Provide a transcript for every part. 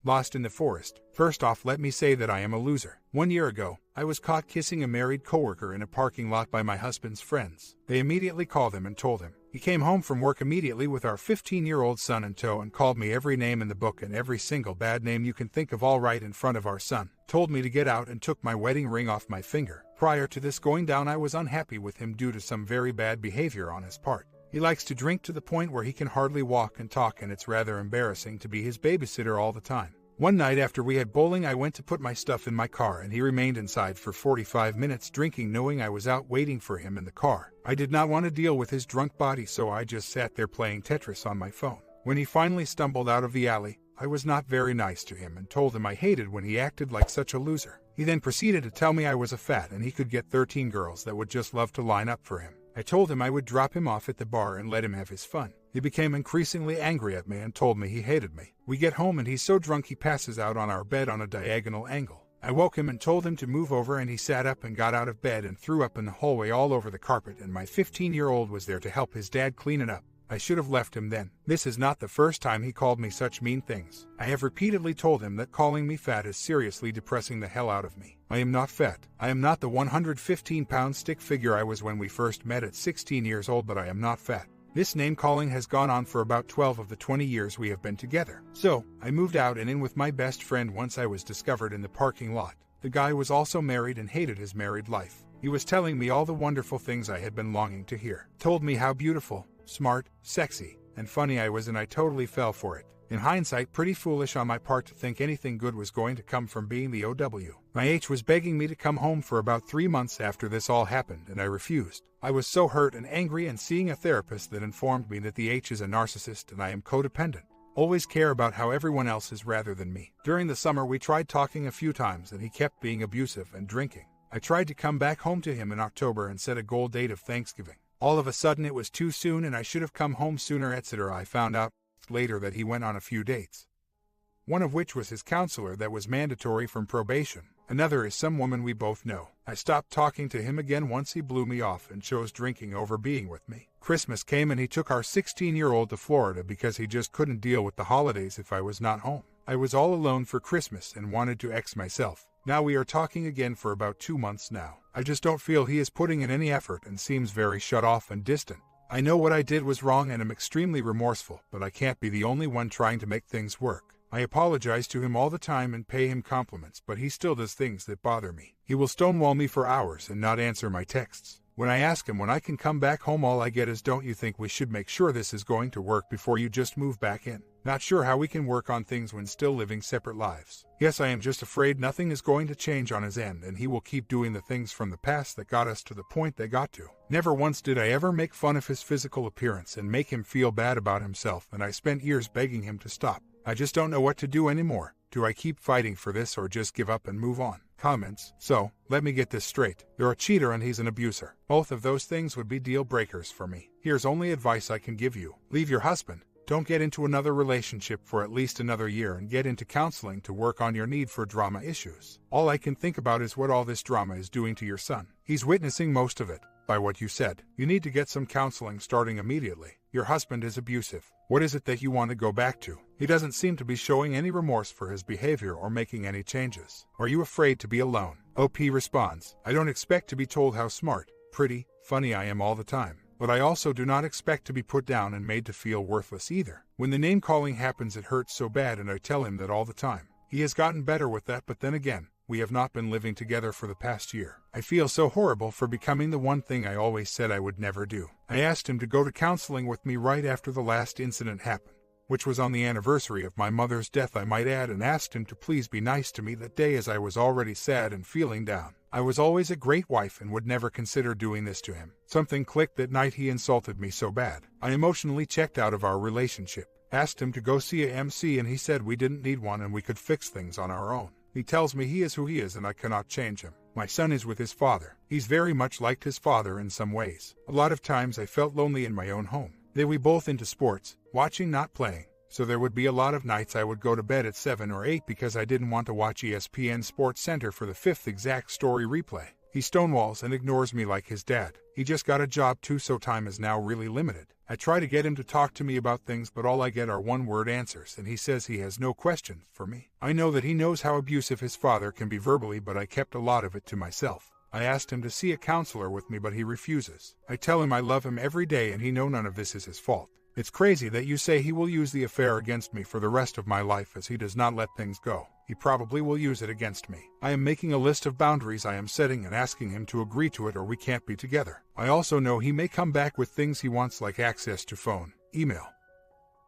Lost in the forest. First off, let me say that I am a loser. 1 year ago, I was caught kissing a married coworker in a parking lot by my husband's friends. They immediately called him and told him. He came home from work immediately with our 15-year-old son in tow and called me every name in the book and every single bad name you can think of, all right in front of our son. Told me to get out and took my wedding ring off my finger. Prior to this going down, I was unhappy with him due to some very bad behavior on his part. He likes to drink to the point where he can hardly walk and talk, and it's rather embarrassing to be his babysitter all the time. One night after we had bowling, I went to put my stuff in my car and he remained inside for 45 minutes drinking, knowing I was out waiting for him in the car. I did not want to deal with his drunk body, so I just sat there playing Tetris on my phone. When he finally stumbled out of the alley, I was not very nice to him and told him I hated when he acted like such a loser. He then proceeded to tell me I was a fat and he could get 13 girls that would just love to line up for him. I told him I would drop him off at the bar and let him have his fun. He became increasingly angry at me and told me he hated me. We get home and he's so drunk he passes out on our bed on a diagonal angle. I woke him and told him to move over, and he sat up and got out of bed and threw up in the hallway all over the carpet, and my 15-year-old was there to help his dad clean it up. I should have left him then. This is not the first time he called me such mean things. I have repeatedly told him that calling me fat is seriously depressing the hell out of me. I am not fat. I am not the 115-pound stick figure I was when we first met at 16 years old, but I am not fat. This name-calling has gone on for about 12 of the 20 years we have been together. So, I moved out and in with my best friend once I was discovered in the parking lot. The guy was also married and hated his married life. He was telling me all the wonderful things I had been longing to hear. Told me how beautiful, smart, sexy, and funny I was, and I totally fell for it. In hindsight, pretty foolish on my part to think anything good was going to come from being the OW. My H was begging me to come home for about 3 months after this all happened, and I refused. I was so hurt and angry, and seeing a therapist that informed me that the H is a narcissist and I am codependent. Always care about how everyone else is rather than me. During the summer we tried talking a few times and he kept being abusive and drinking. I tried to come back home to him in October and set a goal date of Thanksgiving. All of a sudden it was too soon and I should have come home sooner, etc. I found out later that he went on a few dates, one of which was his counselor that was mandatory from probation. Another is some woman we both know. I stopped talking to him again once he blew me off and chose drinking over being with me. Christmas came and he took our 16-year-old to Florida because he just couldn't deal with the holidays if I was not home. I was all alone for Christmas and wanted to X myself. Now we are talking again for about 2 months now. I just don't feel he is putting in any effort and seems very shut off and distant. I know what I did was wrong and am extremely remorseful, but I can't be the only one trying to make things work. I apologize to him all the time and pay him compliments, but he still does things that bother me. He will stonewall me for hours and not answer my texts. When I ask him when I can come back home, all I get is, "Don't you think we should make sure this is going to work before you just move back in?" Not sure how we can work on things when still living separate lives. Yes, I am just afraid nothing is going to change on his end and he will keep doing the things from the past that got us to the point they got to. Never once did I ever make fun of his physical appearance and make him feel bad about himself, and I spent years begging him to stop. I just don't know what to do anymore. Do I keep fighting for this or just give up and move on? Comments. So, let me get this straight. You're a cheater and he's an abuser. Both of those things would be deal breakers for me. Here's only advice I can give you. Leave your husband. Don't get into another relationship for at least another year and get into counseling to work on your need for drama issues. All I can think about is what all this drama is doing to your son. He's witnessing most of it. By what you said, you need to get some counseling starting immediately. Your husband is abusive. What is it that you want to go back to? He doesn't seem to be showing any remorse for his behavior or making any changes. Are you afraid to be alone? OP responds, I don't expect to be told how smart, pretty, funny I am all the time. But I also do not expect to be put down and made to feel worthless either. When the name calling happens, it hurts so bad, and I tell him that all the time. He has gotten better with that, but then again, we have not been living together for the past year. I feel so horrible for becoming the one thing I always said I would never do. I asked him to go to counseling with me right after the last incident happened, which was on the anniversary of my mother's death, I might add, and asked him to please be nice to me that day as I was already sad and feeling down. I was always a great wife and would never consider doing this to him. Something clicked that night. He insulted me so bad. I emotionally checked out of our relationship. Asked him to go see a MC and he said we didn't need one and we could fix things on our own. He tells me he is who he is and I cannot change him. My son is with his father. He's very much like his father in some ways. A lot of times I felt lonely in my own home. They were both into sports, watching not playing. So there would be a lot of nights I would go to bed at 7 or 8 because I didn't want to watch ESPN Sports Center for the 5th exact story replay. He stonewalls and ignores me like his dad. He just got a job too, so time is now really limited. I try to get him to talk to me about things, but all I get are one-word answers, and he says he has no questions for me. I know that he knows how abusive his father can be verbally, but I kept a lot of it to myself. I asked him to see a counselor with me, but he refuses. I tell him I love him every day and he knows none of this is his fault. It's crazy that you say he will use the affair against me for the rest of my life, as he does not let things go. He probably will use it against me. I am making a list of boundaries I am setting and asking him to agree to it, or we can't be together. I also know he may come back with things he wants, like access to phone, email,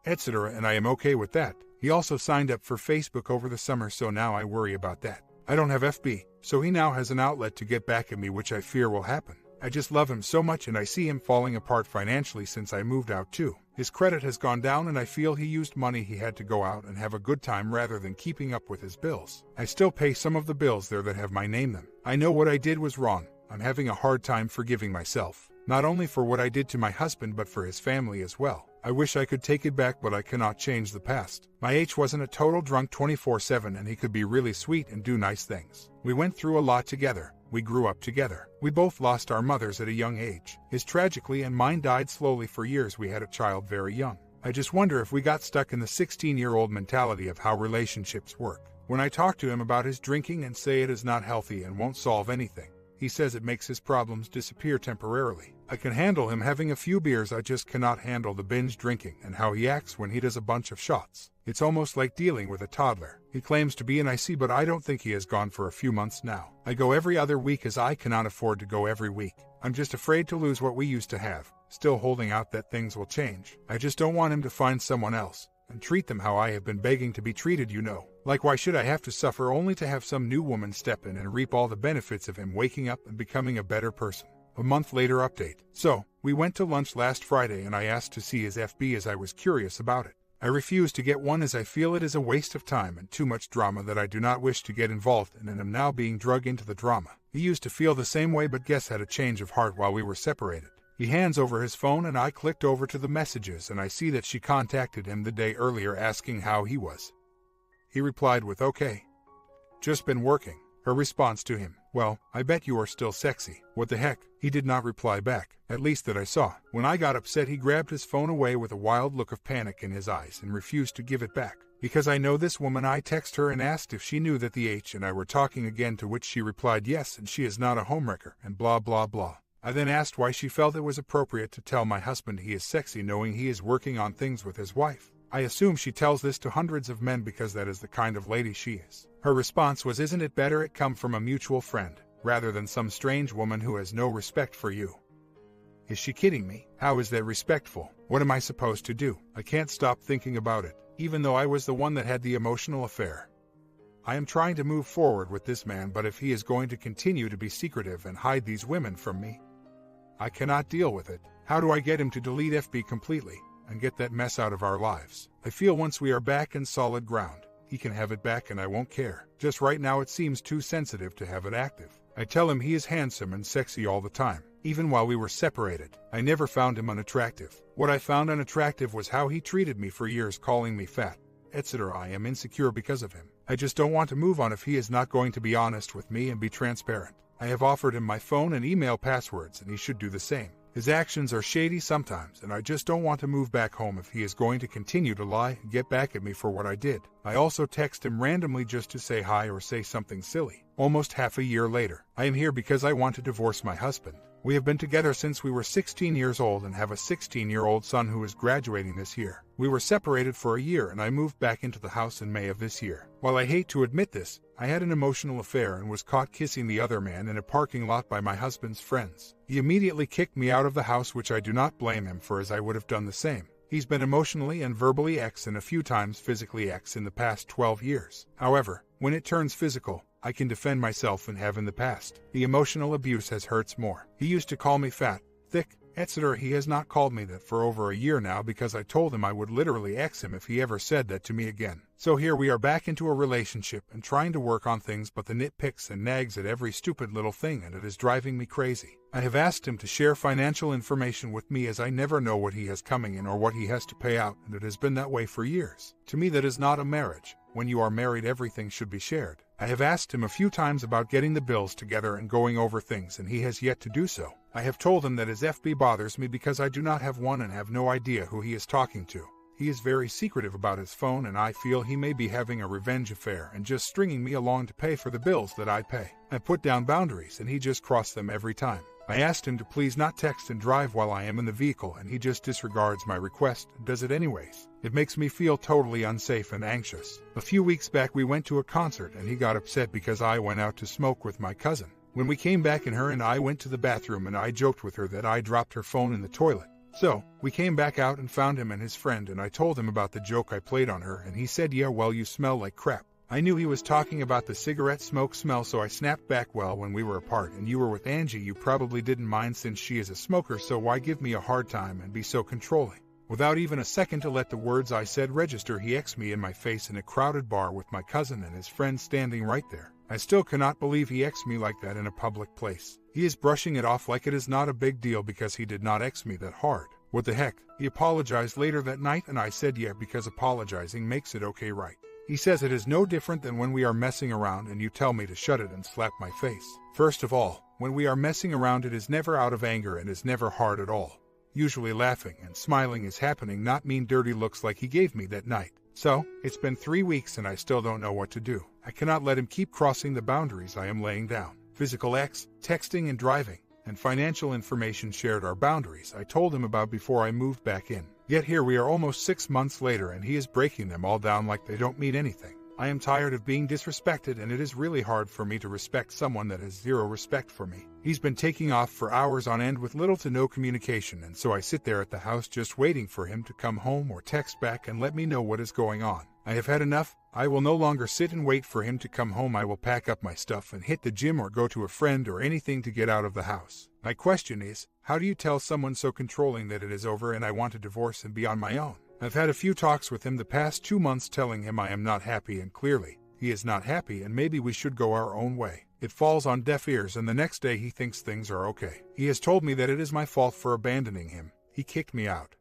etc., and I am okay with that. He also signed up for Facebook over the summer, so now I worry about that. I don't have FB, so he now has an outlet to get back at me, which I fear will happen. I just love him so much, and I see him falling apart financially since I moved out too. His credit has gone down, and I feel he used money he had to go out and have a good time rather than keeping up with his bills. I still pay some of the bills there that have my name them. I know what I did was wrong. I'm having a hard time forgiving myself, not only for what I did to my husband but for his family as well. I wish I could take it back, but I cannot change the past. My H wasn't a total drunk 24/7, and he could be really sweet and do nice things. We went through a lot together. We grew up together. We both lost our mothers at a young age. His tragically, and mine died slowly for years. We had a child very young. I just wonder if we got stuck in the 16-year-old mentality of how relationships work. When I talk to him about his drinking and say it is not healthy and won't solve anything, he says it makes his problems disappear temporarily. I can handle him having a few beers, I just cannot handle the binge drinking and how he acts when he does a bunch of shots. It's almost like dealing with a toddler. He claims to be an IC, but I don't think he has gone for a few months now. I go every other week as I cannot afford to go every week. I'm just afraid to lose what we used to have, still holding out that things will change. I just don't want him to find someone else and treat them how I have been begging to be treated, you know. Like, why should I have to suffer only to have some new woman step in and reap all the benefits of him waking up and becoming a better person? A month later update. So, we went to lunch last Friday and I asked to see his FB as I was curious about it. I refuse to get one as I feel it is a waste of time and too much drama that I do not wish to get involved in, and am now being dragged into the drama. He used to feel the same way, but guess had a change of heart while we were separated. He hands over his phone and I clicked over to the messages and I see that she contacted him the day earlier asking how he was. He replied with okay. Just been working. Her response to him, well, I bet you are still sexy. What the heck? He did not reply back, at least that I saw. When I got upset, he grabbed his phone away with a wild look of panic in his eyes and refused to give it back. Because I know this woman, I text her and asked if she knew that the H and I were talking again, to which she replied yes, and she is not a homewrecker, and blah blah blah. I then asked why she felt it was appropriate to tell my husband he is sexy knowing he is working on things with his wife. I assume she tells this to hundreds of men because that is the kind of lady she is. Her response was, isn't it better it come from a mutual friend, rather than some strange woman who has no respect for you? Is she kidding me? How is that respectful? What am I supposed to do? I can't stop thinking about it, even though I was the one that had the emotional affair. I am trying to move forward with this man, but if he is going to continue to be secretive and hide these women from me, I cannot deal with it. How do I get him to delete FB completely and get that mess out of our lives? I feel once we are back in solid ground, he can have it back and I won't care. Just right now it seems too sensitive to have it active. I tell him he is handsome and sexy all the time. Even while we were separated, I never found him unattractive. What I found unattractive was how he treated me for years, calling me fat, etc. I am insecure because of him. I just don't want to move on if he is not going to be honest with me and be transparent. I have offered him my phone and email passwords, and he should do the same. His actions are shady sometimes, and I just don't want to move back home if he is going to continue to lie and get back at me for what I did. I also text him randomly just to say hi or say something silly. Almost half a year later, I am here because I want to divorce my husband. We have been together since we were 16 years old and have a 16-year-old son who is graduating this year. We were separated for a year and I moved back into the house in May of this year. While I hate to admit this, I had an emotional affair and was caught kissing the other man in a parking lot by my husband's friends. He immediately kicked me out of the house, which I do not blame him for, as I would have done the same. He's been emotionally and verbally X and a few times physically X in the past 12 years. However, when it turns physical, I can defend myself and have in the past. The emotional abuse has hurts more. He used to call me fat, thick, etc. He has not called me that for over a year now because I told him I would literally X him if he ever said that to me again. So here we are back into a relationship and trying to work on things, but the nitpicks and nags at every stupid little thing, and it is driving me crazy. I have asked him to share financial information with me as I never know what he has coming in or what he has to pay out, and it has been that way for years. To me, that is not a marriage. When you are married, everything should be shared. I have asked him a few times about getting the bills together and going over things, and he has yet to do so. I have told him that his FB bothers me because I do not have one and have no idea who he is talking to. He is very secretive about his phone, and I feel he may be having a revenge affair and just stringing me along to pay for the bills that I pay. I put down boundaries and he just crossed them every time. I asked him to please not text and drive while I am in the vehicle, and he just disregards my request and does it anyways. It makes me feel totally unsafe and anxious. A few weeks back we went to a concert and he got upset because I went out to smoke with my cousin. When we came back and her and I went to the bathroom and I joked with her that I dropped her phone in the toilet. So, we came back out and found him and his friend, and I told him about the joke I played on her, and he said, "Yeah, well, you smell like crap." I knew he was talking about the cigarette smoke smell, so I snapped back, "Well, when we were apart and you were with Angie, you probably didn't mind since she is a smoker, so why give me a hard time and be so controlling?" Without even a second to let the words I said register, he X'd me in my face in a crowded bar with my cousin and his friend standing right there. I still cannot believe he X'd me like that in a public place. He is brushing it off like it is not a big deal because he did not X me that hard. What the heck? He apologized later that night and I said yeah, because apologizing makes it okay, right? He says it is no different than when we are messing around and you tell me to shut it and slap my face. First of all, when we are messing around it is never out of anger and is never hard at all. Usually laughing and smiling is happening, not mean dirty looks like he gave me that night. So, it's been 3 weeks and I still don't know what to do. I cannot let him keep crossing the boundaries I am laying down. Physical X, texting and driving, and financial information shared are boundaries I told him about before I moved back in. Yet here we are almost 6 months later and he is breaking them all down like they don't mean anything. I am tired of being disrespected, and it is really hard for me to respect someone that has zero respect for me. He's been taking off for hours on end with little to no communication, and so I sit there at the house just waiting for him to come home or text back and let me know what is going on. I have had enough. I will no longer sit and wait for him to come home. I will pack up my stuff and hit the gym or go to a friend or anything to get out of the house. My question is, how do you tell someone so controlling that it is over and I want a divorce and be on my own? I've had a few talks with him the past 2 months telling him I am not happy, and clearly, he is not happy and maybe we should go our own way. It falls on deaf ears and the next day he thinks things are okay. He has told me that it is my fault for abandoning him. He kicked me out.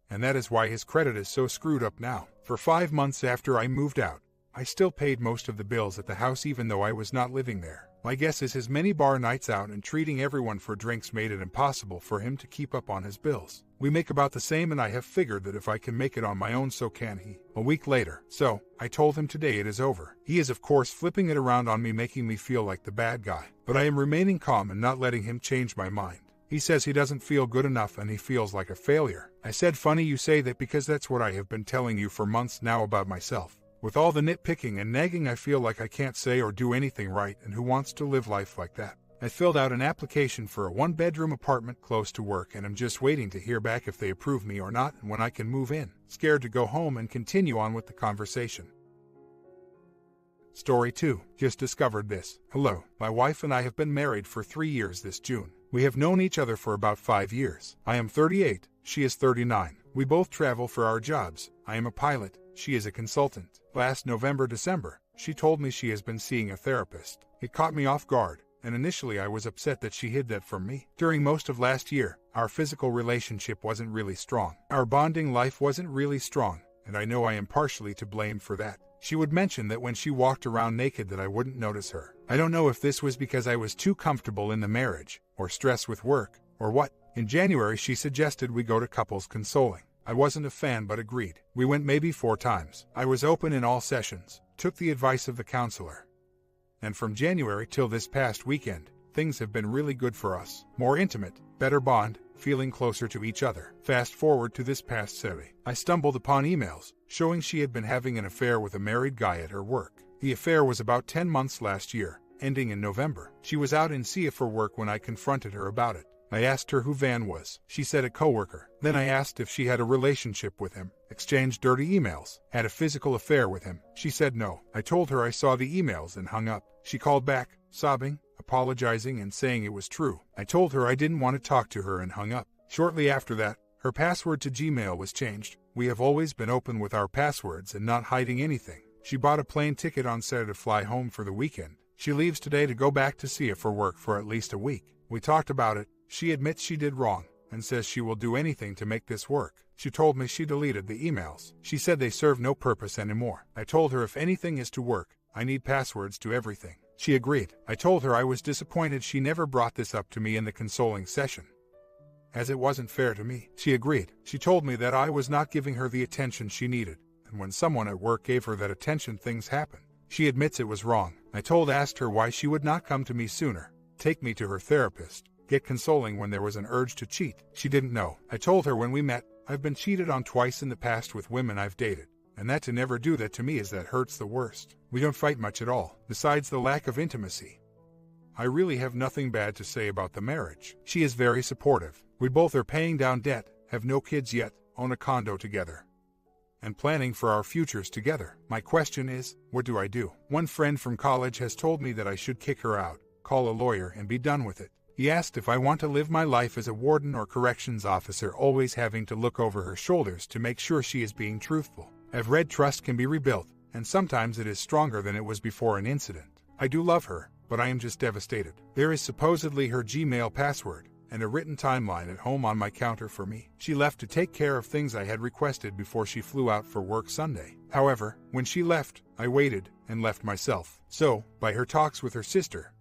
And that is why his credit is so screwed up now. For 5 months after I moved out, I still paid most of the bills at the house even though I was not living there. My guess is his many bar nights out and treating everyone for drinks made it impossible for him to keep up on his bills. We make about the same and I have figured that if I can make it on my own, so can he. A week later. So, I told him today it is over. He is of course flipping it around on me, making me feel like the bad guy. But I am remaining calm and not letting him change my mind. He says he doesn't feel good enough and he feels like a failure. I said, "Funny you say that because that's what I have been telling you for months now about myself. With all the nitpicking and nagging, I feel like I can't say or do anything right, and who wants to live life like that?" I filled out an application for a 1-bedroom apartment close to work and I'm just waiting to hear back if they approve me or not and when I can move in. Scared to go home and continue on with the conversation. Story 2. Just discovered this. Hello, my wife and I have been married for 3 years this June. We have known each other for about 5 years. I am 38, she is 39. We both travel for our jobs. I am a pilot, she is a consultant. Last November-December, she told me she has been seeing a therapist. It caught me off guard, and initially I was upset that she hid that from me. During most of last year, our physical relationship wasn't really strong. Our bonding life wasn't really strong, and I know I am partially to blame for that. She would mention that when she walked around naked that I wouldn't notice her. I don't know if this was because I was too comfortable in the marriage, or stress with work, or what. In January she suggested we go to couples consoling. I wasn't a fan but agreed. We went maybe 4 times. I was open in all sessions, took the advice of the counselor. And from January till this past weekend, things have been really good for us. More intimate, better bond, feeling closer to each other. Fast forward to this past Saturday. I stumbled upon emails showing she had been having an affair with a married guy at her work. The affair was about 10 months last year, ending in November. She was out in SIA for work when I confronted her about it. I asked her who Van was. She said a coworker. Then I asked if she had a relationship with him, exchanged dirty emails, had a physical affair with him. She said no. I told her I saw the emails and hung up. She called back, sobbing, apologizing and saying it was true. I told her I didn't want to talk to her and hung up. Shortly after that, her password to Gmail was changed. We have always been open with our passwords and not hiding anything. She bought a plane ticket on Saturday to fly home for the weekend. She leaves today to go back to SIA for work for at least a week. We talked about it. She admits she did wrong and says she will do anything to make this work. She told me she deleted the emails. She said they serve no purpose anymore. I told her if anything is to work, I need passwords to everything. She agreed. I told her I was disappointed she never brought this up to me in the consoling session, as it wasn't fair to me. She agreed. She told me that I was not giving her the attention she needed, and when someone at work gave her that attention, things happen. She admits it was wrong. I asked her why she would not come to me sooner, take me to her therapist, get consoling when there was an urge to cheat. She didn't know. I told her when we met, I've been cheated on twice in the past with women I've dated, and that to never do that to me is that hurts the worst. We don't fight much at all, besides the lack of intimacy. I really have nothing bad to say about the marriage. She is very supportive. We both are paying down debt, have no kids yet, own a condo together, and planning for our futures together. My question is, what do I do? One friend from college has told me that I should kick her out, call a lawyer, and be done with it. He asked if I want to live my life as a warden or corrections officer, always having to look over her shoulders to make sure she is being truthful. I've read trust can be rebuilt, and sometimes it is stronger than it was before an incident. I do love her, but I am just devastated. There is supposedly her Gmail password and a written timeline at home on my counter for me. She left to take care of things I had requested before she flew out for work Sunday. However, when she left, I waited and left myself. So, by her talks with her sister,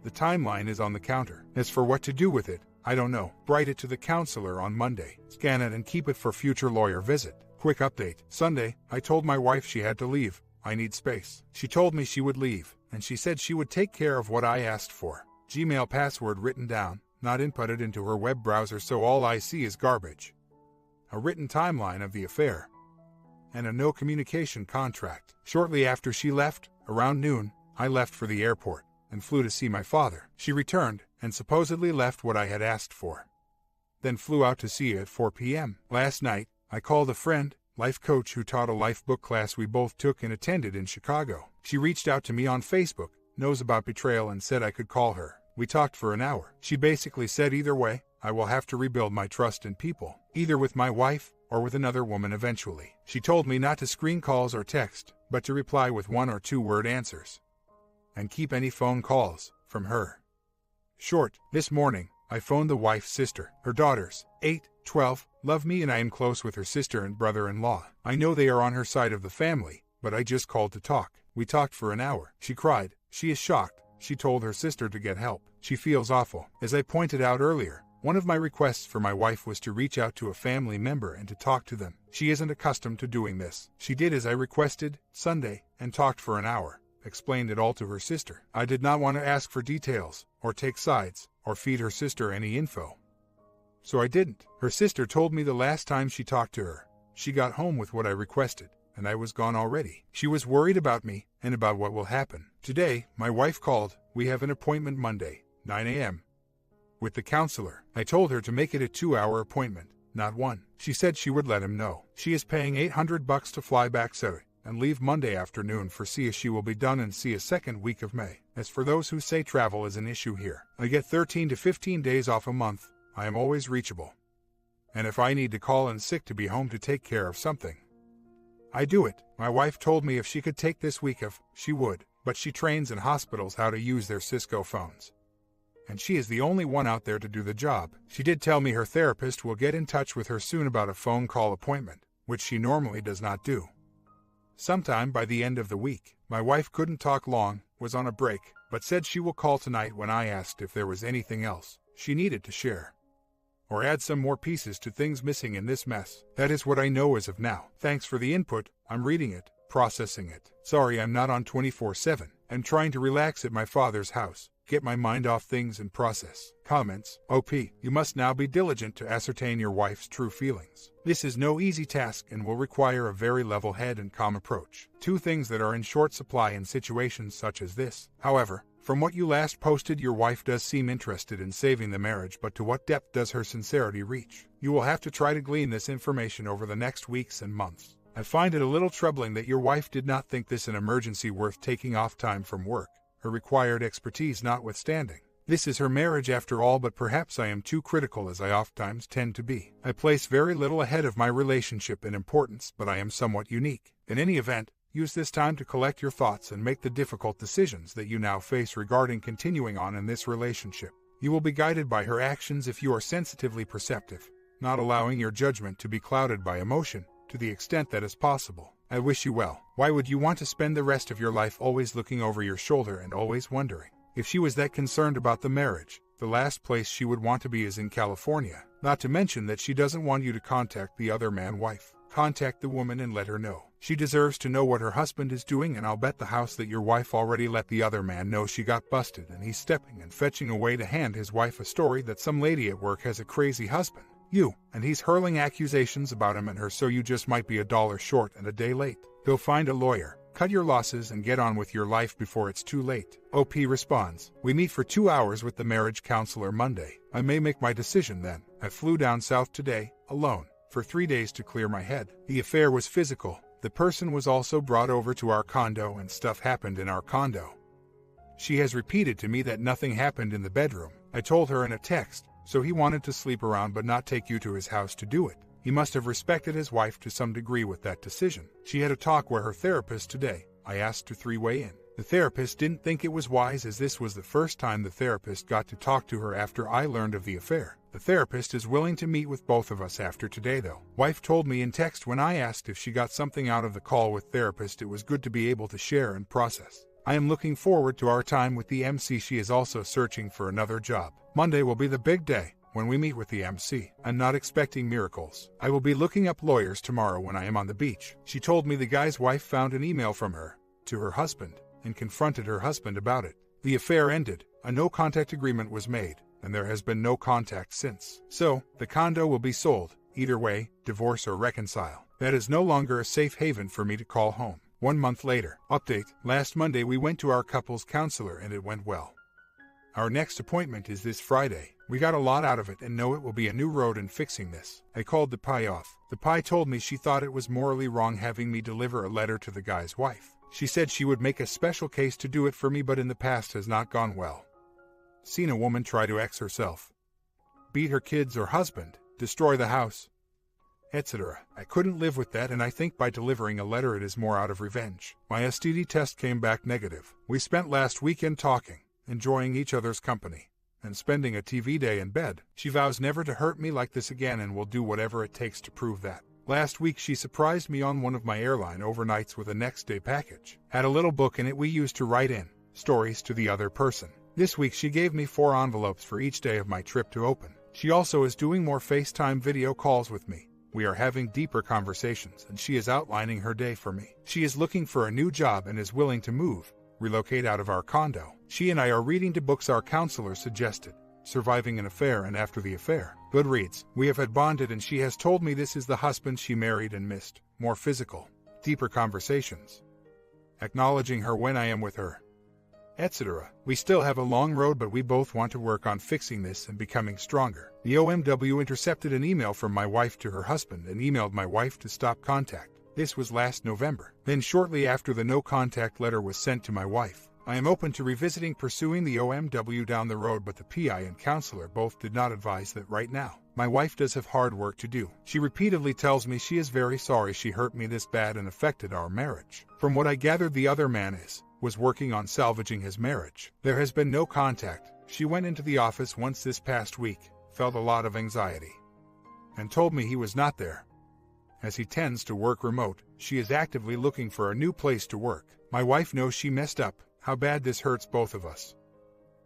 the timeline is on the counter. As for what to do with it, I don't know. Write it to the counselor on Monday. Scan it and keep it for future lawyer visit. Quick update. Sunday, I told my wife she had to leave. I need space. She told me she would leave, and she said she would take care of what I asked for. Gmail password written down, not inputted into her web browser, so all I see is garbage. A written timeline of the affair, and a no communication contract. Shortly after she left, around noon, I left for the airport and flew to see my father. She returned and supposedly left what I had asked for, then flew out to see you at 4 p.m. Last night, I called a friend, life coach, who taught a life book class we both took and attended in Chicago. She reached out to me on Facebook, knows about betrayal, and said I could call her. We talked for an hour. She basically said either way, I will have to rebuild my trust in people, either with my wife or with another woman eventually. She told me not to screen calls or text, but to reply with 1 or 2 word answers, and keep any phone calls from her short. This morning, I phoned the wife's sister. Her daughters, 8, 12, love me, and I am close with her sister and brother-in-law. I know they are on her side of the family, but I just called to talk. We talked for an hour. She cried. She is shocked. She told her sister to get help. She feels awful. As I pointed out earlier, one of my requests for my wife was to reach out to a family member and to talk to them. She isn't accustomed to doing this. She did as I requested, Sunday, and talked for an hour. Explained it all to her sister. I did not want to ask for details, or take sides, or feed her sister any info, so I didn't. Her sister told me the last time she talked to her, she got home with what I requested, and I was gone already. She was worried about me, and about what will happen. Today, my wife called. We have an appointment Monday, 9 a.m. with the counselor. I told her to make it a 2-hour appointment, not 1. She said she would let him know. She is paying $800 to fly back Saturday and leave Monday afternoon for see she will be done and see a second week of May. As for those who say travel is an issue here, I get 13 to 15 days off a month. I am always reachable, and if I need to call in sick to be home to take care of something, I do it. My wife told me if she could take this week off, she would, but she trains in hospitals how to use their Cisco phones, and she is the only one out there to do the job. She did tell me her therapist will get in touch with her soon about a phone call appointment, which she normally does not do. Sometime by the end of the week. My wife couldn't talk long, was on a break, but said she will call tonight when I asked if there was anything else she needed to share, or add some more pieces to things missing in this mess. That is what I know as of now. Thanks for the input. I'm reading it, processing it. Sorry I'm not on 24/7. I'm trying to relax at my father's house, get my mind off things and process. Comments. OP, you must now be diligent to ascertain your wife's true feelings. This is no easy task and will require a very level head and calm approach. 2 things that are in short supply in situations such as this. However, from what you last posted, your wife does seem interested in saving the marriage, but to what depth does her sincerity reach? You will have to try to glean this information over the next weeks and months. I find it a little troubling that your wife did not think this an emergency worth taking off time from work, her required expertise notwithstanding. This is her marriage after all, but perhaps I am too critical, as I oftentimes tend to be. I place very little ahead of my relationship in importance, but I am somewhat unique. In any event, use this time to collect your thoughts and make the difficult decisions that you now face regarding continuing on in this relationship. You will be guided by her actions if you are sensitively perceptive, not allowing your judgment to be clouded by emotion, to the extent that is possible. I wish you well. Why would you want to spend the rest of your life always looking over your shoulder and always wondering? If she was that concerned about the marriage, the last place she would want to be is in California. Not to mention that she doesn't want you to contact the other man's wife. Contact the woman and let her know. She deserves to know what her husband is doing, and I'll bet the house that your wife already let the other man know she got busted and he's stepping and fetching away to hand his wife a story that some lady at work has a crazy husband. And he's hurling accusations about him and her, so you just might be $1 short and a day late. Go find a lawyer, cut your losses, and get on with your life before it's too late. OP responds, we meet for 2 hours with the marriage counselor Monday. I may make my decision then. I flew down south today, alone, for 3 days to clear my head. The affair was physical. The person was also brought over to our condo and stuff happened in our condo. She has repeated to me that nothing happened in the bedroom. I told her in a text, so he wanted to sleep around but not take you to his house to do it. He must have respected his wife to some degree with that decision. She had a talk with her therapist today. I asked to three-way in. The therapist didn't think it was wise, as this was the first time the therapist got to talk to her after I learned of the affair. The therapist is willing to meet with both of us after today though. Wife told me in text when I asked if she got something out of the call with therapist, it was good to be able to share and process. I am looking forward to our time with the MC. She is also searching for another job. Monday will be the big day when we meet with the MC. I'm not expecting miracles. I will be looking up lawyers tomorrow when I am on the beach. She told me the guy's wife found an email from her to her husband and confronted her husband about it. The affair ended, a no-contact agreement was made, and there has been no contact since. So, the condo will be sold. Either way, divorce or reconcile. That is no longer a safe haven for me to call home. 1 month later. Update. Last Monday we went to our couples counselor and it went well. Our next appointment is this Friday. We got a lot out of it and know it will be a new road in fixing this. I called the pie off. The pie told me she thought it was morally wrong having me deliver a letter to the guy's wife. She said she would make a special case to do it for me, but in the past has not gone well. Seen a woman try to ex herself, beat her kids or husband, destroy the house, etc. I couldn't live with that, and I think by delivering a letter it is more out of revenge. My STD test came back negative. We spent last weekend talking, enjoying each other's company, and spending a TV day in bed. She vows never to hurt me like this again and will do whatever it takes to prove that. Last week she surprised me on one of my airline overnights with a next day package. Had a little book in it we used to write in stories to the other person. This week she gave me 4 envelopes for each day of my trip to open. She also is doing more FaceTime video calls with me. We are having deeper conversations and she is outlining her day for me. She is looking for a new job and is willing to relocate out of our condo. She and I are reading 2 books our counselor suggested: Surviving an Affair and After the Affair. Good reads. We have had bonded and she has told me this is the husband she married and missed. More physical, deeper conversations. Acknowledging her when I am with her, etc. We still have a long road, but we both want to work on fixing this and becoming stronger. The OMW intercepted an email from my wife to her husband and emailed my wife to stop contact. This was last November. Then shortly after, the no-contact letter was sent to my wife. I am open to revisiting pursuing the OMW down the road, but the PI and counselor both did not advise that right now. My wife does have hard work to do. She repeatedly tells me she is very sorry she hurt me this bad and affected our marriage. From what I gathered, the other man was working on salvaging his marriage. There has been no contact. She went into the office once this past week, felt a lot of anxiety, and told me he was not there, as he tends to work remote. She is actively looking for a new place to work. My wife knows she messed up, how bad this hurts both of us,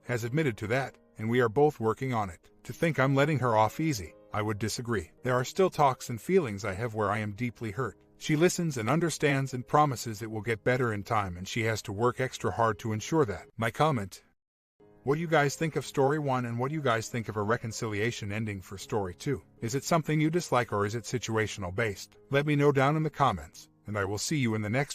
has admitted to that, and we are both working on it. To think I'm letting her off easy, I would disagree. There are still talks and feelings I have where I am deeply hurt. She listens and understands and promises it will get better in time, and she has to work extra hard to ensure that. My comment: what do you guys think of story 1, and what do you guys think of a reconciliation ending for story 2? Is it something you dislike or is it situational based? Let me know down in the comments, and I will see you in the next